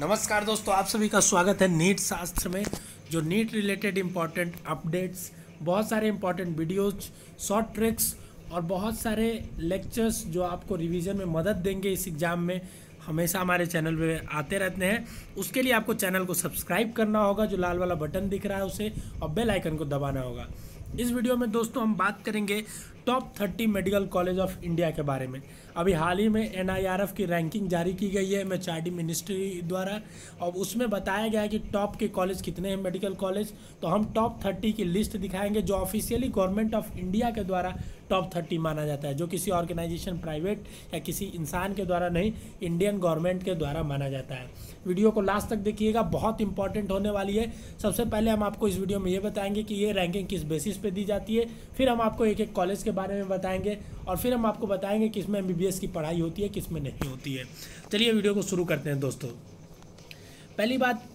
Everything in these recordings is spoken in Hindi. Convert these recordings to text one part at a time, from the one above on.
नमस्कार दोस्तों, आप सभी का स्वागत है नीट शास्त्र में। जो नीट रिलेटेड इम्पॉर्टेंट अपडेट्स, बहुत सारे इम्पॉर्टेंट वीडियोज, शॉर्ट ट्रिक्स और बहुत सारे लेक्चर्स जो आपको रिवीजन में मदद देंगे इस एग्ज़ाम में, हमेशा हमारे चैनल पे आते रहते हैं। उसके लिए आपको चैनल को सब्सक्राइब करना होगा, जो लाल वाला बटन दिख रहा है उसे, और बेल आइकन को दबाना होगा। इस वीडियो में दोस्तों हम बात करेंगे top 30 medical college of India के बारे में। अभी हाल ही में NIRF की रैंकिंग जारी की गई है MHRD मिनिस्ट्री द्वारा, और उसमें बताया गया है कि टॉप के कॉलेज कितने हैं मेडिकल कॉलेज। तो हम टॉप 30 की लिस्ट दिखाएंगे जो ऑफिशियली गवर्नमेंट ऑफ इंडिया के द्वारा टॉप 30 माना जाता है, जो किसी ऑर्गेनाइजेशन, प्राइवेट या किसी इंसान के द्वारा नहीं, इंडियन गवर्नमेंट के द्वारा माना जाता है। वीडियो को लास्ट तक देखिएगा, बहुत इंपॉर्टेंट होने वाली है। सबसे पहले हम आपको इस वीडियो में ये बताएंगे कि ये रैंकिंग किस बेसिस पे दी जाती है, फिर हम आपको एक एक कॉलेज के बारे में बताएंगे, और फिर हम आपको बताएंगे किस में MBBS की पढ़ाई होती है, किस में नहीं होती है। चलिए वीडियो को शुरू करते हैं दोस्तों। पहली बात,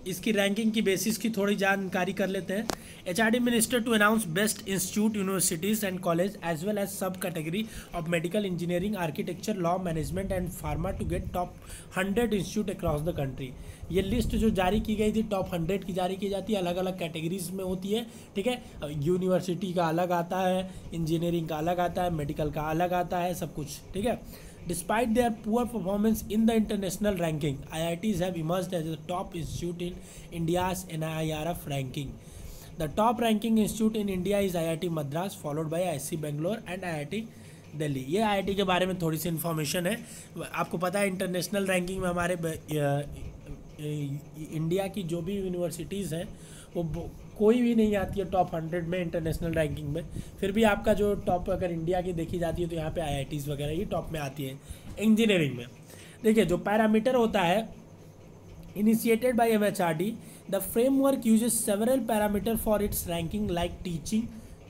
इसकी रैंकिंग की बेसिस की थोड़ी जानकारी कर लेते हैं। HRD minister to announce best institute, universities and college as well as sub category of medical engineering, architecture, law, management and pharma to get top 100 institute across the country. ये लिस्ट जो जारी की गई थी टॉप 100 की जारी की जाती है, अलग अलग कैटेगरीज में होती है। ठीक है, यूनिवर्सिटी का अलग आता है, इंजीनियरिंग का अलग आता है, मेडिकल का अलग आता है, सब कुछ। ठीक है, despite their poor performance in the international ranking, IITs have emerged as the top institute in India's NIRF ranking. The top ranking institute in India is IIT Madras, followed by IIT Bangalore and IIT Delhi. ये IIT के बारे में थोड़ी सी इन्फॉर्मेशन है। आपको पता है इंटरनेशनल रैंकिंग में हमारे इंडिया की जो भी यूनिवर्सिटीज़ हैं वो कोई भी नहीं आती है टॉप 100 में इंटरनेशनल रैंकिंग में। फिर भी आपका जो टॉप अगर इंडिया की देखी जाती है तो यहाँ पे IITs वगैरह ये टॉप में आती है। इंजीनियरिंग में देखिए, जो पैरामीटर होता है initiated by MHRD, the framework uses several parameter for its ranking like teaching,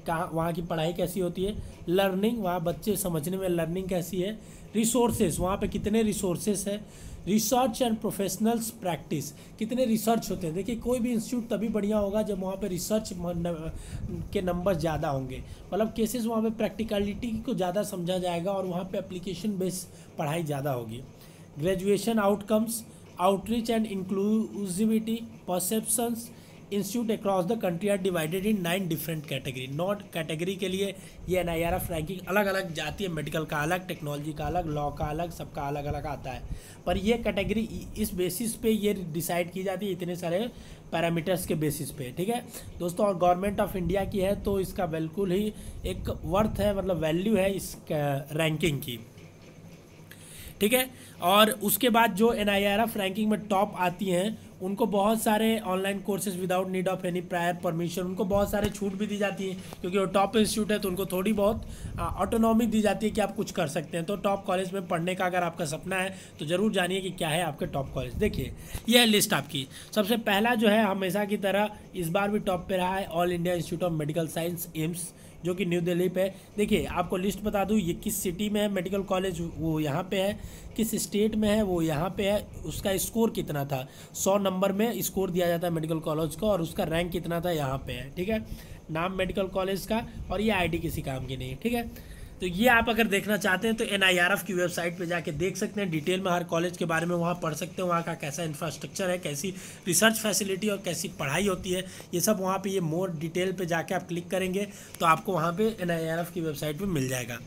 कहाँ वहाँ की पढ़ाई कैसी होती है, लर्निंग, वहाँ बच्चे समझने में लर्निंग कैसी है, रिसोर्सेज, वहाँ पे कितने रिसोर्सेज है, रिसर्च एंड प्रोफेशनल्स प्रैक्टिस, कितने रिसर्च होते हैं। देखिए, कोई भी इंस्टीट्यूट तभी बढ़िया होगा जब वहाँ पे रिसर्च के नंबर ज़्यादा होंगे, मतलब केसेस वहाँ पे प्रैक्टिकलिटी को ज़्यादा समझा जाएगा और वहाँ पे एप्लीकेशन बेस्ड पढ़ाई ज़्यादा होगी। Graduation outcomes, outreach and inclusivity, perceptions, institute across the country are divided in 9 different category. 9 category के लिए ये NIRF रैंकिंग अलग अलग जाती है। मेडिकल का अलग, टेक्नोलॉजी का अलग, लॉ का अलग, सबका अलग अलग आता है। पर ये कैटेगरी इस बेसिस पे ये डिसाइड की जाती है, इतने सारे पैरामीटर्स के बेसिस पे। ठीक है दोस्तों, और गवर्नमेंट ऑफ इंडिया की है तो इसका बिल्कुल ही एक वर्थ है, मतलब वैल्यू है इस रैंकिंग की। ठीक है, और उसके बाद जो NIRF रैंकिंग में टॉप आती हैं उनको बहुत सारे online courses without need of any prior permission, उनको बहुत सारे छूट भी दी जाती है, क्योंकि वो टॉप इंस्टीट्यूट है तो उनको थोड़ी बहुत ऑटोनॉमी दी जाती है कि आप कुछ कर सकते हैं। तो टॉप कॉलेज में पढ़ने का अगर आपका सपना है तो ज़रूर जानिए कि क्या है आपके टॉप कॉलेज। देखिए, यह है लिस्ट आपकी। सबसे पहला जो है हमेशा की तरह इस बार भी टॉप पे रहा है all India institute of medical science, AIIMS, जो कि न्यू दिल्ली पे। देखिए, आपको लिस्ट बता दूं, ये किस सिटी में है मेडिकल कॉलेज, वो यहाँ पे है, किस स्टेट में है वो यहाँ पे है, उसका स्कोर कितना था, 100 नंबर में स्कोर दिया जाता है मेडिकल कॉलेज को, और उसका रैंक कितना था यहाँ पे है। ठीक है, नाम मेडिकल कॉलेज का, और ये ID किसी काम की नहीं है। ठीक है, तो ये आप अगर देखना चाहते हैं तो NIRF की वेबसाइट पे जाके देख सकते हैं, डिटेल में हर कॉलेज के बारे में वहाँ पढ़ सकते हैं, वहाँ का कैसा इंफ्रास्ट्रक्चर है, कैसी रिसर्च फैसिलिटी और कैसी पढ़ाई होती है, ये सब वहाँ पे ये मोर डिटेल पे जाके आप क्लिक करेंगे तो आपको वहाँ पे NIRF की वेबसाइट पे मिल जाएगा।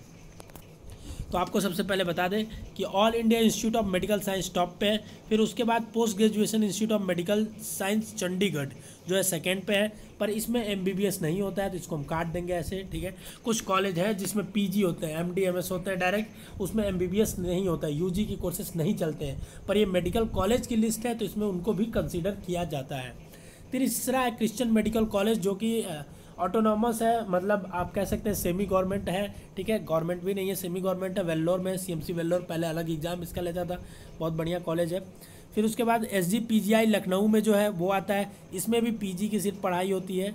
तो आपको सबसे पहले बता दें कि all India institute of medical science top पे है, फिर उसके बाद post graduation institute of medical science Chandigarh जो है सेकंड पे है, पर इसमें MBBS नहीं होता है तो इसको हम काट देंगे ऐसे। ठीक है, कुछ कॉलेज है जिसमें PG होते हैं, MD MS होते हैं डायरेक्ट, उसमें MBBS नहीं होता है, UG की कोर्सेस नहीं चलते हैं, पर ये मेडिकल कॉलेज की लिस्ट है तो इसमें उनको भी कंसिडर किया जाता है। तीसरा है क्रिश्चियन मेडिकल कॉलेज, जो कि ऑटोनॉमस है, मतलब आप कह सकते हैं सेमी गवर्नमेंट है। ठीक है, गवर्नमेंट भी नहीं है, सेमी गवर्नमेंट है। वेल्लोर में CMC वेल्लोर पहले अलग एग्जाम इसका लेता था, बहुत बढ़िया कॉलेज है। फिर उसके बाद SGPGI लखनऊ में जो है वो आता है, इसमें भी PG की सिर्फ पढ़ाई होती है।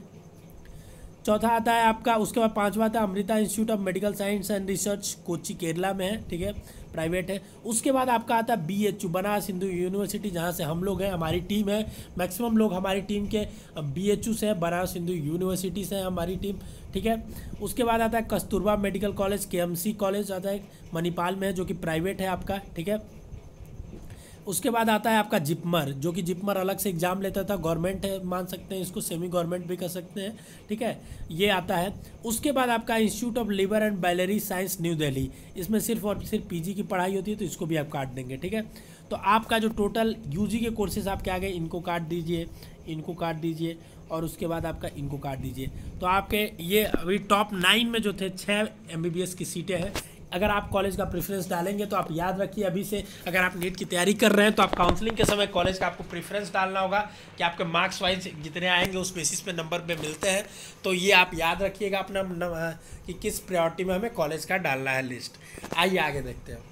चौथा आता है आपका, उसके बाद पांचवा आता है Amrita institute of medical science and research, Kochi Kerala में है। ठीक है, प्राइवेट है। उसके बाद आपका आता है BHU, बनारस हिंदू यूनिवर्सिटी, जहाँ से हम लोग हैं, हमारी टीम है, मैक्सिमम लोग हमारी टीम के BHU से है, बनारस हिंदू यूनिवर्सिटी से है हमारी टीम। ठीक है, उसके बाद आता है Kasturba medical college, KMC college आता है मणिपाल में है, जो कि प्राइवेट है आपका। ठीक है, उसके बाद आता है आपका जिपमर, जो कि जिपमर अलग से एग्ज़ाम लेता था, गवर्नमेंट है मान सकते हैं इसको, सेमी गवर्नमेंट भी कर सकते हैं, ठीक है, ये आता है। उसके बाद आपका institute of liver and biliary science new Delhi, इसमें सिर्फ और सिर्फ पीजी की पढ़ाई होती है, तो इसको भी आप काट देंगे, ठीक है। तो आपका जो टोटल यूजी के कोर्सेज आपके आ गए, इनको काट दीजिए, इनको काट दीजिए, और उसके बाद आपका इनको काट दीजिए। तो आपके ये अभी टॉप 9 में जो थे 6 MBBS की सीटें हैं। अगर आप कॉलेज का प्रेफरेंस डालेंगे तो आप याद रखिए, अभी से अगर आप नीट की तैयारी कर रहे हैं तो आप काउंसलिंग के समय कॉलेज का आपको प्रेफरेंस डालना होगा कि आपके मार्क्स वाइज जितने आएंगे उस बेसिस पे नंबर पे मिलते हैं। तो ये आप याद रखिएगा अपना कि किस प्रायोरिटी में हमें कॉलेज का डालना है लिस्ट। आइए आगे देखते हैं।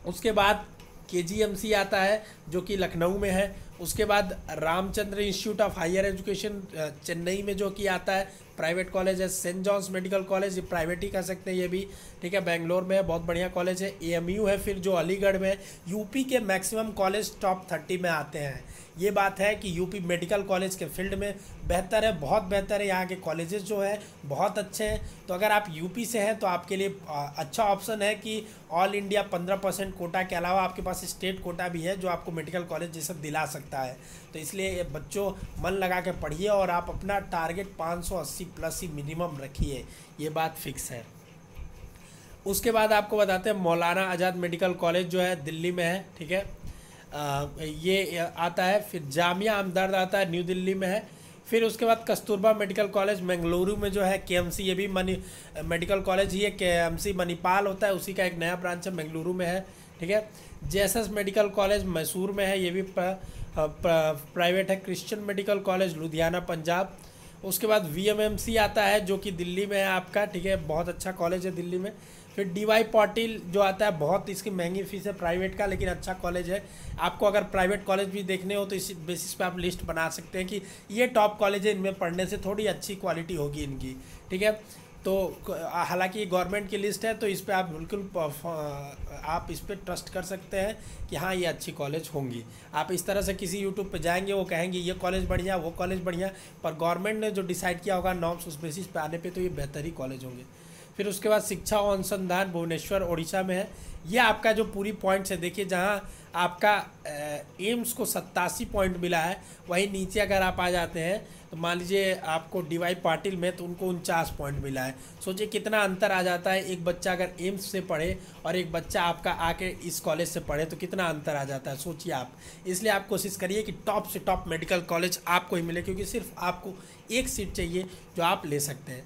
उसके बाद KGMC आता है जो कि लखनऊ में है। उसके बाद Ramachandra institute of higher education Chennai में जो कि आता है, प्राइवेट कॉलेज है। सेंट जॉन्स मेडिकल कॉलेज, ये प्राइवेट ही कर सकते हैं ये भी, ठीक है, बेंगलोर में है, बहुत बढ़िया कॉलेज है। AMU है फिर जो अलीगढ़ में है। यूपी के मैक्सिमम कॉलेज टॉप 30 में आते हैं। ये बात है कि यूपी मेडिकल कॉलेज के फील्ड में बेहतर है, बहुत बेहतर है, यहाँ के कॉलेजेस जो है बहुत अच्छे हैं। तो अगर आप यूपी से हैं तो आपके लिए अच्छा ऑप्शन है कि ऑल इंडिया 15% कोटा के अलावा आपके पास स्टेट कोटा भी है जो आपको मेडिकल कॉलेज ये सब दिला सकता है। तो इसलिए बच्चों मन लगा के पढ़िए और आप अपना टारगेट 580 प्लस ही मिनिमम रखिए, ये बात फिक्स है। उसके बाद आपको बताते हैं मौलाना आज़ाद मेडिकल कॉलेज जो है दिल्ली में है, ठीक है, ये आता है। फिर जामिया हमदर्द आता है, न्यू दिल्ली में है। फिर उसके बाद कस्तूरबा मेडिकल कॉलेज बेंगलुरु में जो है। KMC ये भी मेडिकल कॉलेज ही है, KMC मणिपाल होता है, उसी का एक नया ब्रांच है, बेंगलुरु में है, ठीक है। JSS मेडिकल कॉलेज मैसूर में है, ये भी प्राइवेट है। Christian medical college Ludhiana Punjab. उसके बाद VMMC आता है जो कि दिल्ली में है आपका, ठीक है, बहुत अच्छा कॉलेज है दिल्ली में। फिर DY पाटिल जो आता है, बहुत इसकी महंगी फीस है प्राइवेट का, लेकिन अच्छा कॉलेज है। आपको अगर प्राइवेट कॉलेज भी देखने हो तो इस बेसिस पे आप लिस्ट बना सकते हैं कि ये टॉप कॉलेज है, इनमें पढ़ने से थोड़ी अच्छी क्वालिटी होगी इनकी, ठीक है। तो हालांकि ये गवर्नमेंट की लिस्ट है तो इस पर आप बिल्कुल आप इस पर ट्रस्ट कर सकते हैं कि हाँ ये अच्छी कॉलेज होंगी। आप इस तरह से किसी यूट्यूब पे जाएंगे, वो कहेंगे ये कॉलेज बढ़िया, वो कॉलेज बढ़िया, पर गवर्नमेंट ने जो डिसाइड किया होगा नॉर्म्स, उस बेसिस पे आने पे तो ये बेहतर ही कॉलेज होंगे। फिर उसके बाद शिक्षा अनुसंधान भुवनेश्वर उड़ीसा में है। ये आपका जो पूरी पॉइंट्स है, देखिए जहाँ आपका एम्स को 87 पॉइंट मिला है, वहीं नीचे अगर आप आ जाते हैं तो मान लीजिए आपको DY पाटिल में तो उनको 49 पॉइंट मिला है। सोचिए कितना अंतर आ जाता है, एक बच्चा अगर एम्स से पढ़े और एक बच्चा आपका आके इस कॉलेज से पढ़े तो कितना अंतर आ जाता है, सोचिए आप। इसलिए आप कोशिश करिए कि टॉप से टॉप मेडिकल कॉलेज आपको ही मिले, क्योंकि सिर्फ आपको एक सीट चाहिए जो आप ले सकते हैं।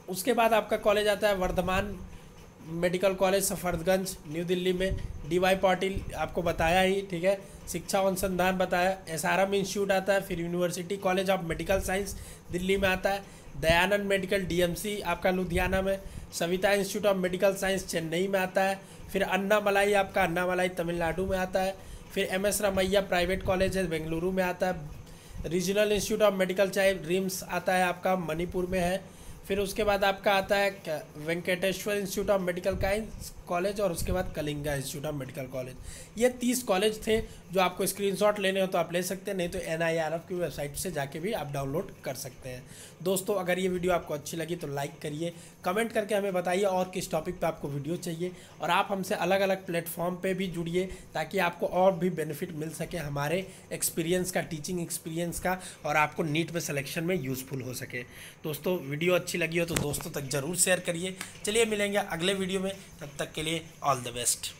उसके बाद आपका कॉलेज आता है Vardhman medical college Safdarjung New Delhi में। DY पाटिल आपको बताया ही, ठीक है, शिक्षा अनुसंधान बताया। SRM इंस्टीट्यूट आता है। फिर university college of medical science Delhi में आता है। दयानंद मेडिकल DMC आपका लुधियाना में। Savita institute of medical science Chennai में आता है। फिर अन्नामलाई आपका अन्नामलाई तमिलनाडु में आता है। फिर MS रमैया प्राइवेट कॉलेज है, बेंगलुरु में आता है। रीजनल इंस्टीट्यूट ऑफ मेडिकल चाहे रिम्स आता है आपका, मणिपुर में है। फिर उसके बाद आपका आता है Venkateshwara institute of medical college, और उसके बाद Kalinga institute of medical college. ये 30 कॉलेज थे जो आपको स्क्रीनशॉट लेने हो तो आप ले सकते हैं, नहीं तो NIRF की वेबसाइट से जाके भी आप डाउनलोड कर सकते हैं। दोस्तों अगर ये वीडियो आपको अच्छी लगी तो लाइक करिए, कमेंट करके हमें बताइए और किस टॉपिक पे आपको वीडियो चाहिए, और आप हमसे अलग अलग प्लेटफॉर्म पे भी जुड़िए ताकि आपको और भी बेनिफिट मिल सके हमारे एक्सपीरियंस का, टीचिंग एक्सपीरियंस का, और आपको नीट में सिलेक्शन में यूज़फुल हो सके। दोस्तों वीडियो अच्छी लगी हो तो दोस्तों तक ज़रूर शेयर करिए। चलिए मिलेंगे अगले वीडियो में, तब तक के लिए ऑल द बेस्ट।